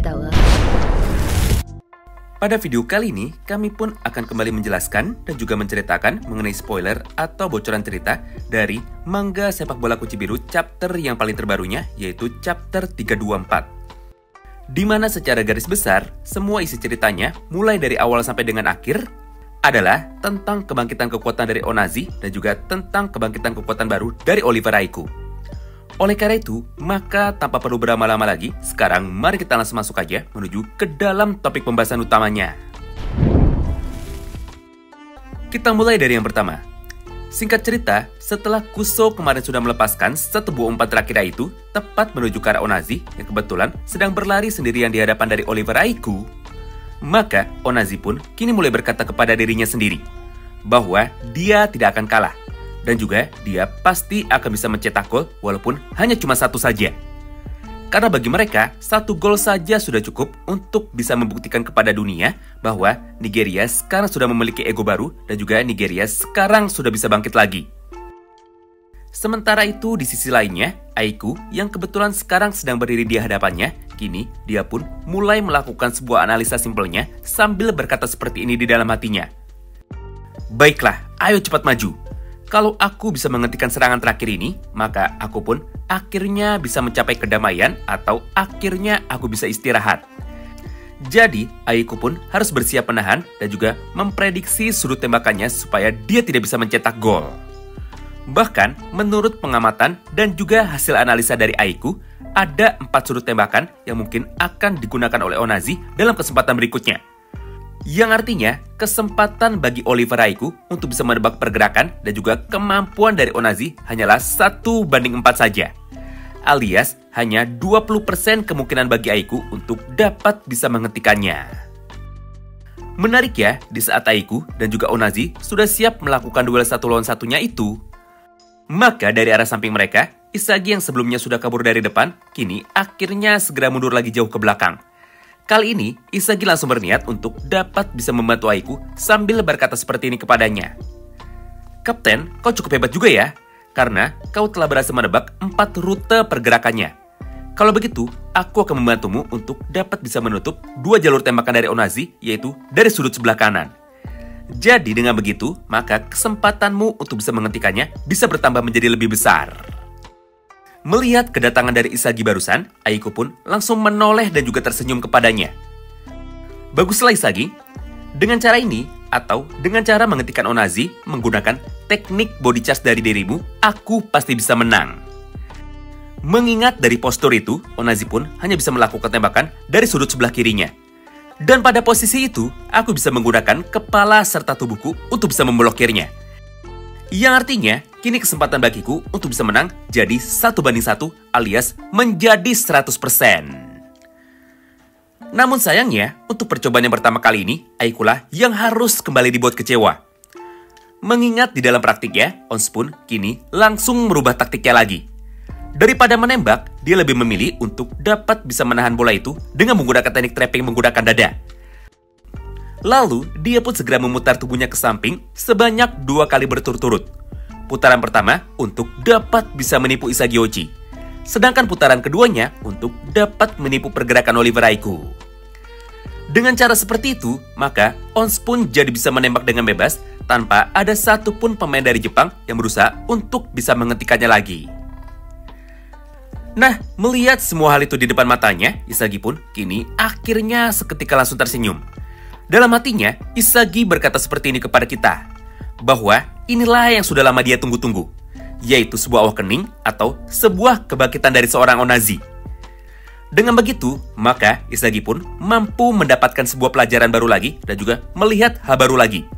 だわ。 Pada video kali ini, kami pun akan kembali menjelaskan dan juga menceritakan mengenai spoiler atau bocoran cerita dari manga Sepak Bola Kuci Biru chapter yang paling terbarunya, yaitu chapter 324. Di mana secara garis besar, semua isi ceritanya, mulai dari awal sampai dengan akhir, adalah tentang kebangkitan kekuatan dari Onazi dan juga tentang kebangkitan kekuatan baru dari Oliver Aiku. Oleh karena itu, maka tanpa perlu berlama-lama lagi, sekarang mari kita langsung masuk aja menuju ke dalam topik pembahasan utamanya. Kita mulai dari yang pertama. Singkat cerita, setelah Kuso kemarin sudah melepaskan satu buah umpan terakhir itu tepat menuju ke arah Onazi yang kebetulan sedang berlari sendirian di hadapan dari Oliver Aiku, maka Onazi pun kini mulai berkata kepada dirinya sendiri bahwa dia tidak akan kalah. Dan juga dia pasti akan bisa mencetak gol walaupun hanya cuma satu saja. Karena bagi mereka, satu gol saja sudah cukup untuk bisa membuktikan kepada dunia bahwa Nigeria sekarang sudah memiliki ego baru dan juga Nigeria sekarang sudah bisa bangkit lagi. Sementara itu di sisi lainnya, Aiku yang kebetulan sekarang sedang berdiri di hadapannya, kini dia pun mulai melakukan sebuah analisa simpelnya sambil berkata seperti ini di dalam hatinya. Baiklah, ayo cepat maju. Kalau aku bisa menghentikan serangan terakhir ini, maka aku pun akhirnya bisa mencapai kedamaian atau akhirnya aku bisa istirahat. Jadi, Aiku pun harus bersiap menahan dan juga memprediksi sudut tembakannya supaya dia tidak bisa mencetak gol. Bahkan, menurut pengamatan dan juga hasil analisa dari Aiku, ada 4 sudut tembakan yang mungkin akan digunakan oleh Onazi dalam kesempatan berikutnya. Yang artinya, kesempatan bagi Oliver Aiku untuk bisa menebak pergerakan dan juga kemampuan dari Onazi hanyalah 1:4 saja. Alias, hanya 20% kemungkinan bagi Aiku untuk dapat bisa menghentikannya. Menarik ya, di saat Aiku dan juga Onazi sudah siap melakukan duel 1 lawan 1-nya itu, maka dari arah samping mereka, Isagi yang sebelumnya sudah kabur dari depan, kini akhirnya segera mundur lagi jauh ke belakang. Kali ini, Isagi langsung berniat untuk dapat bisa membantu Aiku sambil berkata seperti ini kepadanya. Kapten, kau cukup hebat juga ya, karena kau telah berhasil menebak 4 rute pergerakannya. Kalau begitu, aku akan membantumu untuk dapat bisa menutup 2 jalur tembakan dari Onazi, yaitu dari sudut sebelah kanan. Jadi dengan begitu, maka kesempatanmu untuk bisa menghentikannya bisa bertambah menjadi lebih besar. Melihat kedatangan dari Isagi barusan, Aiku pun langsung menoleh dan juga tersenyum kepadanya. Baguslah Isagi, dengan cara ini atau dengan cara menghentikan Onazi menggunakan teknik body charge dari dirimu, aku pasti bisa menang. Mengingat dari postur itu, Onazi pun hanya bisa melakukan tembakan dari sudut sebelah kirinya. Dan pada posisi itu, aku bisa menggunakan kepala serta tubuhku untuk bisa memblokirnya. Yang artinya, kini kesempatan bagiku untuk bisa menang jadi 1:1 alias menjadi 100%. Namun sayangnya, untuk percobaan yang pertama kali ini, Aikulah yang harus kembali dibuat kecewa. Mengingat di dalam praktiknya, Onspun kini langsung merubah taktiknya lagi. Daripada menembak, dia lebih memilih untuk dapat bisa menahan bola itu dengan menggunakan teknik trapping menggunakan dada. Lalu, dia pun segera memutar tubuhnya ke samping sebanyak 2 kali berturut-turut. Putaran pertama untuk dapat bisa menipu Isagi Oji. Sedangkan putaran keduanya untuk dapat menipu pergerakan Oliver Aiku. Dengan cara seperti itu, maka Onspun jadi bisa menembak dengan bebas tanpa ada satupun pemain dari Jepang yang berusaha untuk bisa menghentikannya lagi. Nah, melihat semua hal itu di depan matanya, Isagi pun kini akhirnya seketika langsung tersenyum. Dalam hatinya, Isagi berkata seperti ini kepada kita, bahwa inilah yang sudah lama dia tunggu-tunggu, yaitu sebuah awakening atau sebuah kebangkitan dari seorang Onazi. Dengan begitu, maka Isagi pun mampu mendapatkan sebuah pelajaran baru lagi dan juga melihat hal baru lagi.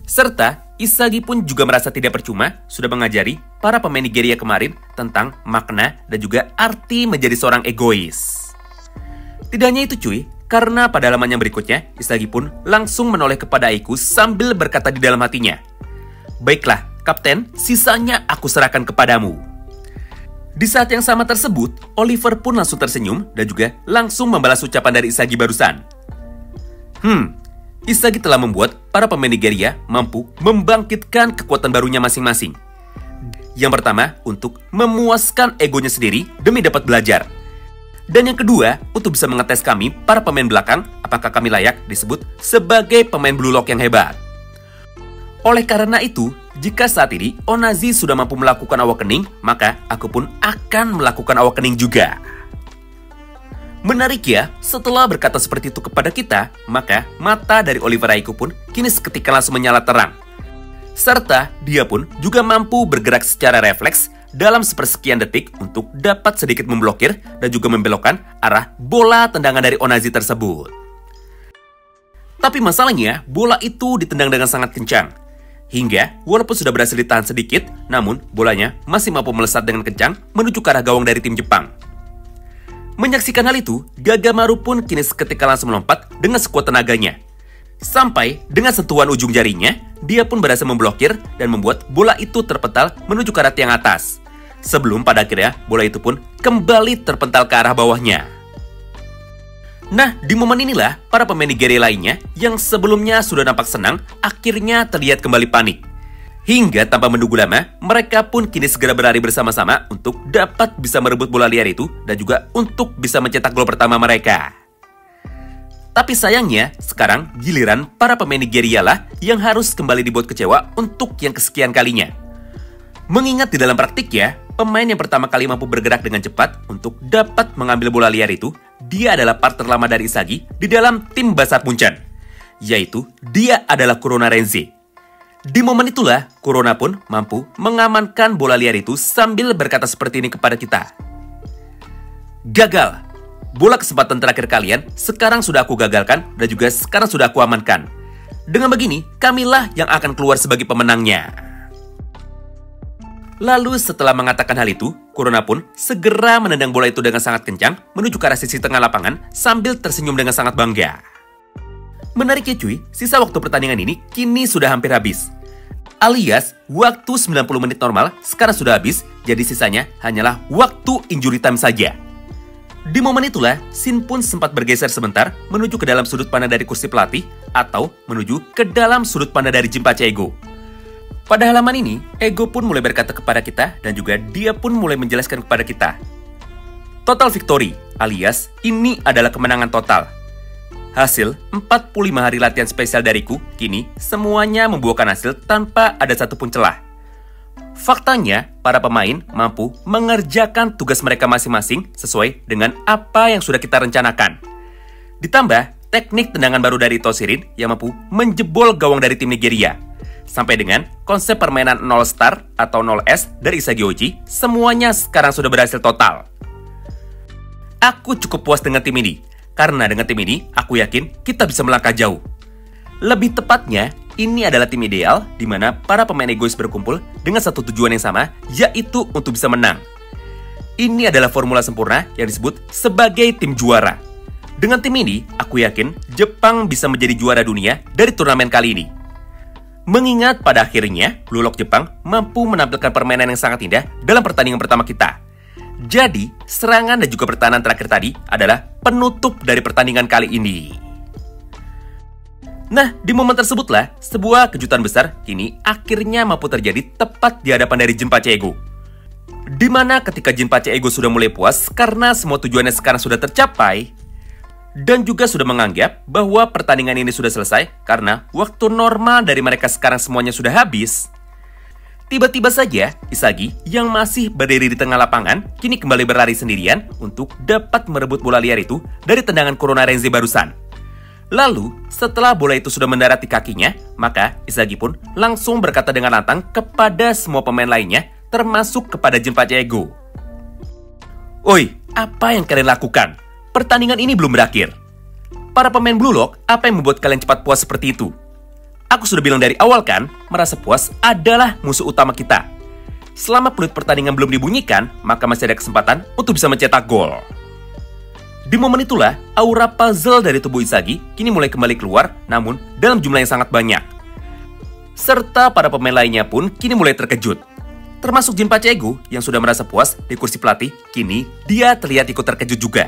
Serta, Isagi pun juga merasa tidak percuma sudah mengajari para pemain Nigeria kemarin tentang makna dan juga arti menjadi seorang egois. Tidak hanya itu cuy, karena pada halaman yang berikutnya, Isagi pun langsung menoleh kepada Aiku sambil berkata di dalam hatinya, "Baiklah, Kapten, sisanya aku serahkan kepadamu." Di saat yang sama tersebut, Oliver pun langsung tersenyum dan juga langsung membalas ucapan dari Isagi barusan. Isagi telah membuat para pemain Nigeria mampu membangkitkan kekuatan barunya masing-masing. Yang pertama, untuk memuaskan egonya sendiri demi dapat belajar. Dan yang kedua, untuk bisa mengetes kami, para pemain belakang, apakah kami layak disebut sebagai pemain Blue Lock yang hebat. Oleh karena itu, jika saat ini Onazi sudah mampu melakukan awakening, maka aku pun akan melakukan awakening juga. Menarik ya, setelah berkata seperti itu kepada kita, maka mata dari Oliver Raikou pun kini seketika langsung menyala terang. Serta dia pun juga mampu bergerak secara refleks dalam sepersekian detik untuk dapat sedikit memblokir dan juga membelokkan arah bola tendangan dari Onazi tersebut. Tapi masalahnya, bola itu ditendang dengan sangat kencang. Hingga, walaupun sudah berhasil ditahan sedikit, namun bolanya masih mampu melesat dengan kencang menuju ke arah gawang dari tim Jepang. Menyaksikan hal itu, Gagamaru pun kini seketika langsung melompat dengan sekuat tenaganya. Sampai dengan sentuhan ujung jarinya, dia pun berhasil memblokir dan membuat bola itu terpental menuju ke arah tiang atas. Sebelum pada akhirnya bola itu pun kembali terpental ke arah bawahnya. Nah, di momen inilah para pemain Nigeria lainnya yang sebelumnya sudah nampak senang, akhirnya terlihat kembali panik. Hingga tanpa menunggu lama, mereka pun kini segera berlari bersama-sama untuk dapat bisa merebut bola liar itu dan juga untuk bisa mencetak gol pertama mereka. Tapi sayangnya, sekarang giliran para pemain Nigeria lah yang harus kembali dibuat kecewa untuk yang kesekian kalinya. Mengingat di dalam praktik ya, pemain yang pertama kali mampu bergerak dengan cepat untuk dapat mengambil bola liar itu, dia adalah partner lama dari Isagi di dalam tim Basar Munchen, yaitu dia adalah Kurona Renzi. Di momen itulah, Kurona pun mampu mengamankan bola liar itu sambil berkata seperti ini kepada kita. Gagal. Bola kesempatan terakhir kalian sekarang sudah aku gagalkan dan juga sekarang sudah aku amankan. Dengan begini, kamilah yang akan keluar sebagai pemenangnya. Lalu setelah mengatakan hal itu, Kurona pun segera menendang bola itu dengan sangat kencang menuju ke arah sisi tengah lapangan sambil tersenyum dengan sangat bangga. Menariknya cuy, sisa waktu pertandingan ini kini sudah hampir habis. Alias, waktu 90 menit normal sekarang sudah habis, jadi sisanya hanyalah waktu injury time saja. Di momen itulah, Shin pun sempat bergeser sebentar menuju ke dalam sudut pandang dari kursi pelatih atau menuju ke dalam sudut pandang dari Jinpachi Ego. Pada halaman ini, Ego pun mulai berkata kepada kita dan juga dia pun mulai menjelaskan kepada kita. Total victory, alias ini adalah kemenangan total. Hasil 45 hari latihan spesial dariku, kini semuanya membuahkan hasil tanpa ada satupun celah. Faktanya, para pemain mampu mengerjakan tugas mereka masing-masing sesuai dengan apa yang sudah kita rencanakan. Ditambah, teknik tendangan baru dari Toshirin yang mampu menjebol gawang dari tim Nigeria. Sampai dengan konsep permainan 0 star atau 0S dari Isagi Oji, semuanya sekarang sudah berhasil total. Aku cukup puas dengan tim ini. Karena dengan tim ini, aku yakin kita bisa melangkah jauh. Lebih tepatnya, ini adalah tim ideal di mana para pemain egois berkumpul dengan satu tujuan yang sama, yaitu untuk bisa menang. Ini adalah formula sempurna yang disebut sebagai tim juara. Dengan tim ini, aku yakin Jepang bisa menjadi juara dunia dari turnamen kali ini. Mengingat pada akhirnya, Blue Lock Jepang mampu menampilkan permainan yang sangat indah dalam pertandingan pertama kita. Jadi, serangan dan juga pertahanan terakhir tadi adalah penutup dari pertandingan kali ini. Nah, di momen tersebutlah, sebuah kejutan besar kini akhirnya mampu terjadi tepat di hadapan dari Jinpachi Ego. Dimana ketika Jinpachi Ego sudah mulai puas karena semua tujuannya sekarang sudah tercapai, dan juga sudah menganggap bahwa pertandingan ini sudah selesai karena waktu normal dari mereka sekarang semuanya sudah habis, tiba-tiba saja, Isagi yang masih berdiri di tengah lapangan kini kembali berlari sendirian untuk dapat merebut bola liar itu dari tendangan Kurona Renzi barusan. Lalu, setelah bola itu sudah mendarat di kakinya, maka Isagi pun langsung berkata dengan lantang kepada semua pemain lainnya, termasuk kepada Jinpachi Ego. Oi, apa yang kalian lakukan? Pertandingan ini belum berakhir. Para pemain Blue Lock, apa yang membuat kalian cepat puas seperti itu? Aku sudah bilang dari awal kan, merasa puas adalah musuh utama kita. Selama peluit pertandingan belum dibunyikan, maka masih ada kesempatan untuk bisa mencetak gol. Di momen itulah, aura puzzle dari tubuh Isagi kini mulai kembali keluar, namun dalam jumlah yang sangat banyak. Serta para pemain lainnya pun kini mulai terkejut. Termasuk Jinpachi Ego yang sudah merasa puas di kursi pelatih, kini dia terlihat ikut terkejut juga.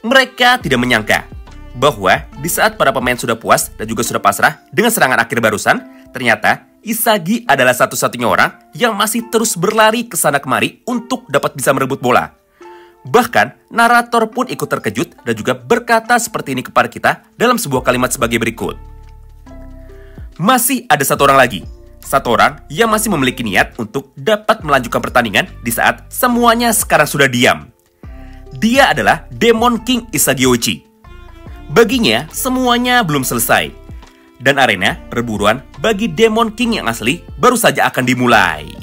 Mereka tidak menyangka bahwa di saat para pemain sudah puas dan juga sudah pasrah dengan serangan akhir barusan, ternyata Isagi adalah satu-satunya orang yang masih terus berlari ke sana kemari untuk dapat bisa merebut bola. Bahkan, narator pun ikut terkejut dan juga berkata seperti ini kepada kita dalam sebuah kalimat sebagai berikut. Masih ada satu orang lagi. Satu orang yang masih memiliki niat untuk dapat melanjutkan pertandingan di saat semuanya sekarang sudah diam. Dia adalah Demon King Isagyoichi. Baginya, semuanya belum selesai. Dan arena perburuan bagi Demon King yang asli baru saja akan dimulai.